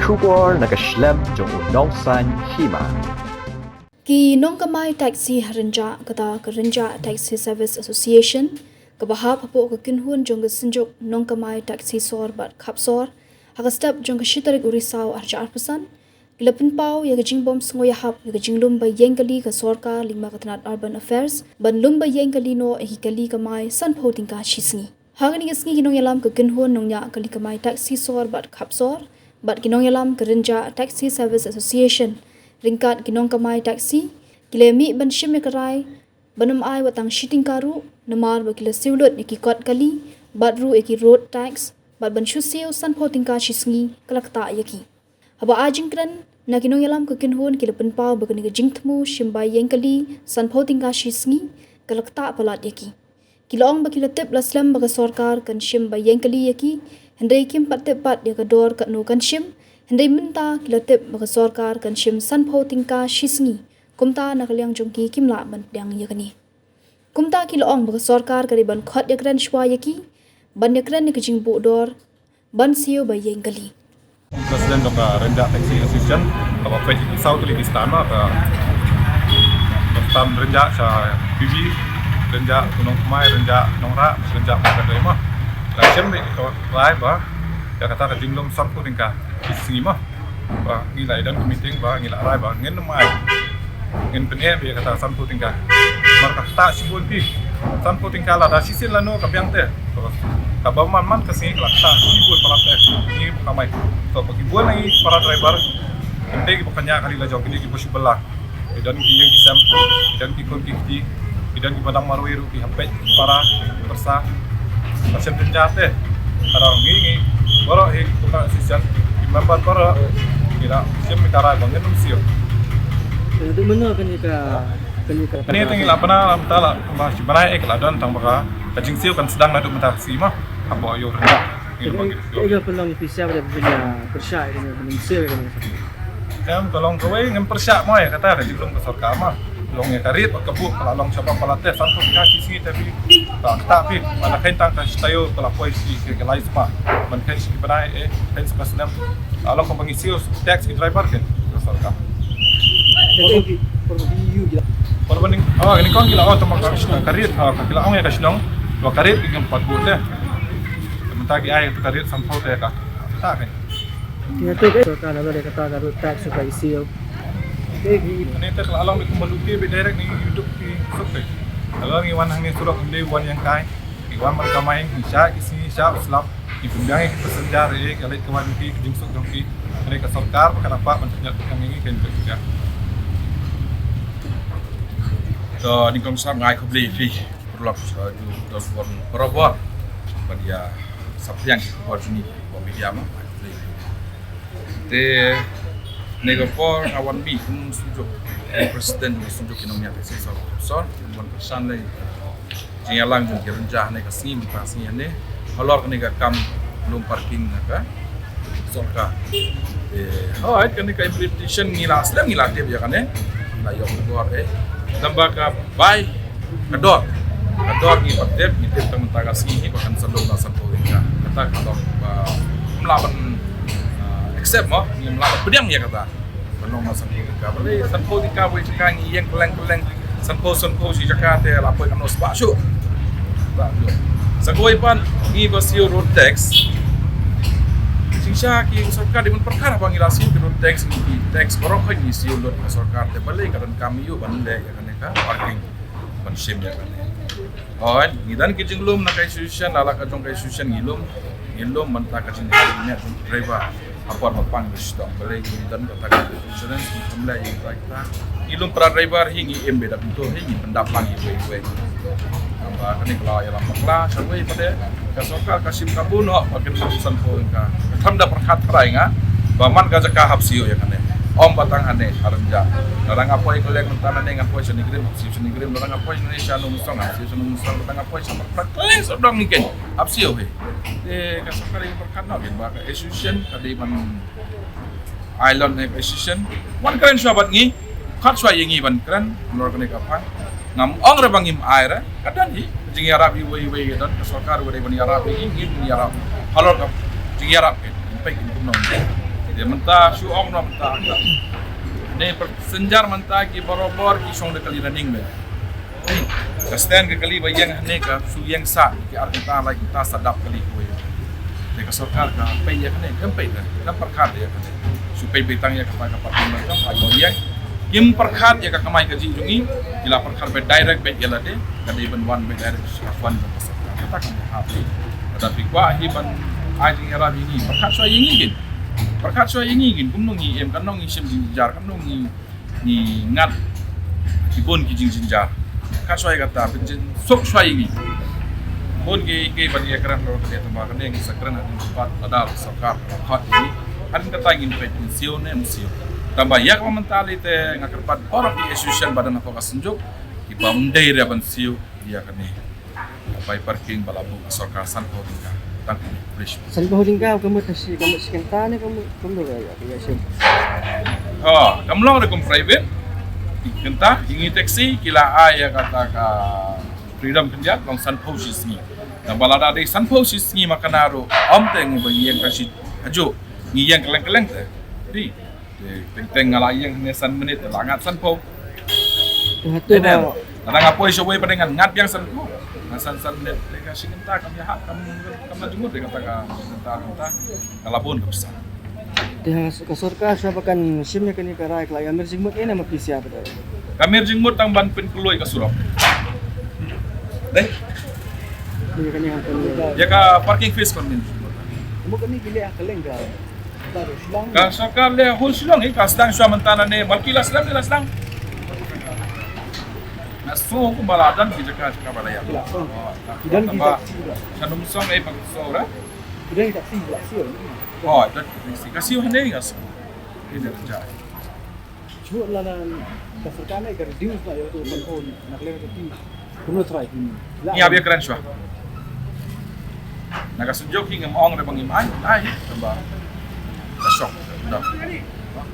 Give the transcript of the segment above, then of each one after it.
Shubor nakaslem jong unong san hima. Ki Nongkamai Taxi Harinja kata Karinja Taxi Service Association kabahap hapo kakinhun jong sinjok Nongkamai Taxi Sor bat kapsor hakastap jong kashitarik urisau arja arpasan Ilapin pau ya gajing bom sengoya hap ya gajing lumba yengkali ka sorka lima katanat urban affairs ban lumba yengkali no ehikali kamai san tingka chisngi hagani gasngi kinong yalam ka kinhun nongnya kali kamai taxi sor bat kapsor bat kinong yalam Karinja Taxi Service Association ringkat kinong kamai taxi kilemi ban shime karai banam ai watang shiting karu namar bakila siulut eki kot kali batru eki road tax bat ban shusio san tingka chisngi kalakta yaki haba ajingkran na kinong yalam ka kinhun kilapin pau bagani ka jingtmu shimbai yengkali san tingka chisngi kalakta palat yaki kilong bakila tip laslam baga sorkar kan shimbai yengkali yaki hendai kim pat ya kador kat no kan shim hendai minta kila tip baga sorkar kan shim san tingka chisngi kumta nakaliang jongki kimla ban yang yakani kumta kilong baga sorkar kariban khot yakran shwa yaki ban yakran ni kajing bu dor ban sio ba yengkali Presiden ng Karinja Taxi Association kapag pwede isaw tuloy istana Stan Renja sa PB Renja Gunung Kumai Renja Nongra Renja Pagkakay mo Laksyan may lahay ba kata kajinglong sampu tingka isingi mo ba ngilay dan meeting ba ngilaray ba ngin namay ngin penye ba kata sampu tingka markata sibul pi sampu tingka la da sisil lano kabyang te kabaman man kasi lakta sibul palate ni kamay so pagibuan lagi para driver hindi ko kanya kanila jog hindi ko sibala idan ki yung isam idan ki kon ki idan ki padang marwero ki hapet para bersa pasien penjate ara ngi boro he tukang asisten member boro kira sim mitara bangen sio itu mana kan ini tinggal apa na tala masih berai dan tang baka kajing sio kan sedang nadu mentah sima abo ayo rendah Ega pelang ofisial pada punya persyak dengan menensir dengan em tolong kowe ngem persyak mo ya kata kajing belum kesor kama long ya karit kebu kalau long coba palate santo kaki sini tapi mana kentang kasih tayo telah poisi ke lain semua man kan si berai kan sepasnam kalau kau mengisi taxi driver kan kesor kama kalau banding ini kau gila teman karit gila ong ya kasih dong dua karit dengan 4 bulan tagi ay tu karit sampau teh kah tak kan ya tu kan ada dia kata garut tax supaya isi ini teh kalau along kumbaluti be direct ni YouTube di sote kalau ni wan hang ni surat undai wan yang kai iwan mereka main isya isi isya slap dipundang ke pesenjar kalau kawan di jingsuk dongki mereka sorkar kenapa menterjat yang ini kan juga so di komsar ngai kobli fi perlu ju dosbon perobor pada sapiang buat sini media mah te negopor awan bi kum sujuk presiden sujuk inomnya te son mon pesan le jingalang jung Karinja ne kasni mutasi ne halor ne ga kam lum parking ka sorka ait kan ka implementation ngila sedang ngila dia ya kan la yo gor lambaka bai kador ni patep ni tip tang tagasni bahkan sandong nasan polinga kata kalau melawan accept mo ni melawan pedang ya kata menong nasan polinga boleh san polinga boleh cakang yang keleng san po si Jakarta la poi kanos basyo tak yo sagoi pan ni basio road tax singsha ki sarkar di perkara pangilasi road tax ni tax borok kan ni sio road sarkar te balai kadan kami yo bande ya kan ka parking pensim ya kan oh ngidan kijing lum na kay solution ala ka jong kay solution ngilum manta ka jing nya driver apar mapang gusto balay ngidan ka ta insurance kamla yung ta ngilum para driver hingi embe da pintu hingi pendapang iwe amba kani kala ya lampa sarwe pada ka sokal kasim kabuno pakin urusan po ka thamda perkat rai nga baman ka jaka hapsio ya kan om batang ane Karinja narang apoy kolek mentana ne ngapoy sa nigrim narang apoy Indonesia no musong asio no musong narang apoy sa praklen sodong niken apsio he kasakali perkana gen ba ka association kadi man island association wan kren sahabat ngi khat swa yengi ban kren menor kene kapan ngam ong re bangim air kadan hi jing yarap iwe dan sarkar wede ban yarap ngi yarap halor ka jing yarap pe kumnom Dia mentah syuong no mentah agak. Ne senjar mentah ki barobor ki song de kali running me. Ni kasten ke kali bayang ne ka su yang sa ki arta la kita sadap kali ko. De ka sarkar ka pe ya ne kan pe na kan perkhat ya kan. Su pe betang ya ka pa ka pa yang kim perkhat ya ka kamai ka ji jungi ila perkhat be direct be yala de ka de ban one be direct one ka sarkar. Kata kan hati. Tapi kwa hiban ai jing era ini perkhat so ingin. Perkat soal ini gin, kum nongi em kan nongi sim jinjar, kan nongi ni ngat kibon ki jinjar. Perkat soal kata penjen sok soal ini. Bon ke bagi ekran lo ke tempat kan yang sakran ada tempat ada sarkar rapat ini. Kan kata ingin pensiun musio. Tambah ya komentari te ngakerpat orang di association badan apa kasenjuk ki bamdai dia pensio dia kan ni. Apa parking balabu sarkar san ko tinggal. San holding ka kamu kasih kamu sekentane kamu ya sim. Oh, kamu lo ada private. Kenta ingi taxi kila ya kata ka freedom kenjat long san posis ni. Na balada de san posis ni makanaro teng bagi yang kasih ajo ni yang keleng-keleng teh. Di teng ngala yang ne san menit langat san po. Hatu ba. Ada ngapoi showe padengan ngat yang san po. Nasan menit lega singenta kami hak kamu jumut de kata ka kenta kalabon ka pesan. Dia kasorka siapa kan simnya kan ikarai klay amir jingmut ina mapisia pada. Kami jingmut tang ban pen keluy ka surop. Deh. Dia kan yang Ya ka parking fees kon min. kamu kan ni gile akaleng ka. Baru silang. Ka sakar le hol silong ka sedang sua mentana ne malkilas sedang. Nasu ko baladan kita ka balaya. Dan kita kanum song pag sora. dan tak sih tak sih. Oh, dan kasih hande ngas. Ini kerja. Cuma lanan kasorka ka reduce na yo to control naklem ka ti. Kuno try ini. Ni abia keren sua. Nagasunjok hingga maong re bangiman ai tambah. Kasok. Dah.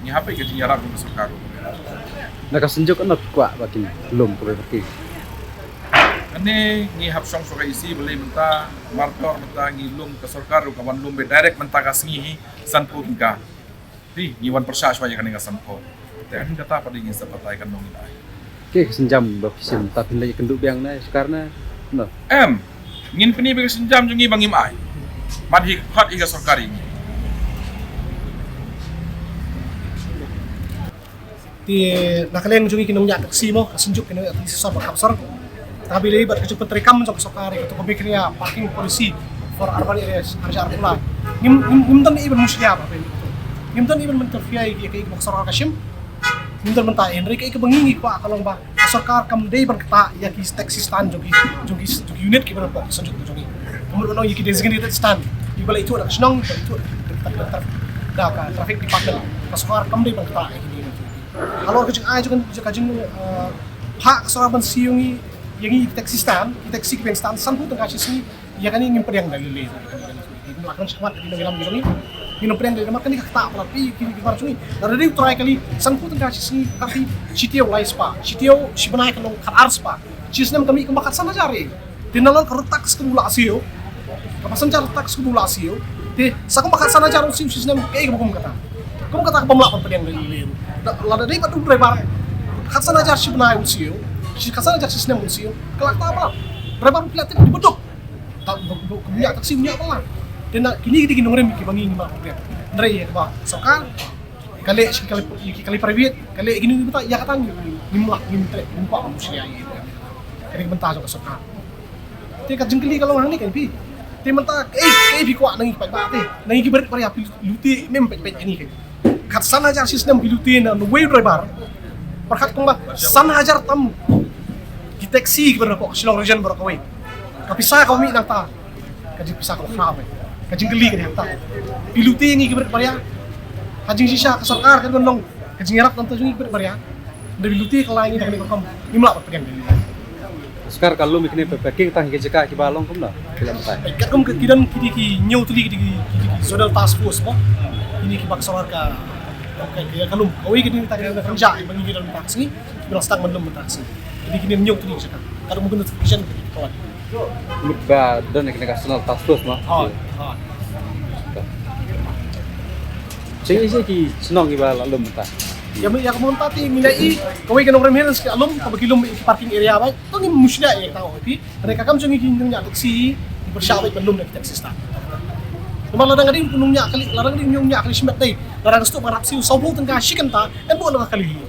Ni HP ke jinjarap ko sa karo. Nakasunjok anak kuat bakin belum ke Ani ni hapsong so isi beli menta martor menta ngilum ke sarkar kawan lumbe direct menta kasngi sanpo tingka. Di ni wan persya swaya kan sanpo. Te an kata pada ingin sepatai kan nongin ai. ke senjam bapisim tapi lagi kenduk biang na karena no Ngin peni be senjam jungi bangim ai. Madhi khat iga sarkar ini. Di nakaleng jungi kinong nya taksi mo kasunjuk kinong at sa bakapsar tapi libat ke cepet rekam jok sokari itu pemikirnya parking polisi for urban areas arja arpula nimtan iban musya apa ini nimtan iban menterfiai ke baksar kashim nimtan menta Henry ke bangingi ko akalong ba sarkar kam day ban kata ya ki taxi stand jogi unit ki ban po kasunjuk jogi umur ono yiki designated stand ibala itu ada senang itu da ka traffic department sarkar kam day ban kata ini kalau kejeng aja kan kejeng hak seorang siungi yang taxi stand san pun tengah sini ya kan ini pedang dari le itu akan sangat di dalam gini minum pedang dari makan ini kata tapi kini kita cumi dari itu terakhir kali san pun tengah sini tapi CTO lai spa CTO si benaik kalau katar spa cisnem kami kemakan sana cari dinalan keretak skumulasi kapasan cara retak skumulasi de sakung makan sana cari cisnem kayak kamu kata pemelakuan pedang dari le lada dari padu driver kasana jar si benaik unsio si kasana jar sistem unsio kelak tak apa driver pilatin dibeduk tak kemudian taksi punya apa lah dan kini kita ginong rem bangi ni mah dari ya bah sokan kali private kali gini kita ya kata nimlak nimtre nimpa manusia ini jadi bentar juga sokan dia kat jengkeli kalau orang ni kan pi dia mentah bi kuat nangi pai ba te nangi kiberit pari api luti mem pai ini kan kat sana jar sistem bilutin na way driver perkat kumba sana hajar tam di taksi kepada kok silong region berkawin kapisa kami nang ta kaji pisah kau khab kaji geli kan ta biluti ngi keber paria kaji sisa ke sarkar kan nong kaji ngarap tanto jungi keber paria dari biluti kalau ini tak kom nimla pergian dari sekarang kalau mikirnya packing tang ke jeka ki balong kum na film tai kat kum kidan ki nyau tuli ki zonal task force mo ini ki baksawar ka kaya kalau kau ingin kita kerja bagi kita taksi kita stang menum taksi jadi kini nyok tu ni sekarang kalau mungkin notification kawan ba dan national task force mah Sing isi ki senong ki ba lalu mentah. Ya kamu tati minai kawai kan orang meres ke alum kabagilum parking area ba to ni musya ya tahu tapi mereka kam sungi kin nya taksi bersyarat belum nak taksi sta Namal larang din punungnya kali larang din yung nya kali simet dai larang sto marap siu sobol tengka shikan ta en bo lang kali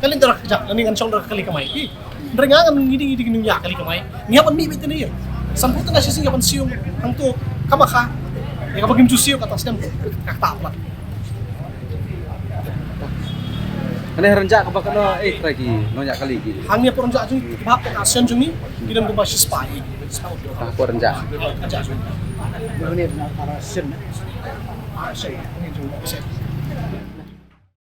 kali dara ja lani kan song dara kali kamai Drengangan ngidi kin nya kali kamai ngiapan mi bitin ya sampu tengka sising yapan siu ang to kamaka ya kabagim siu kata stem kakta Ane renjak ka ba kana lagi nonyak kali ki. hangnya porong ja jung bahap ka asen jung ni kidam ko ba spai spai Aku renjak. aja jung Ini para sen. asen ni jung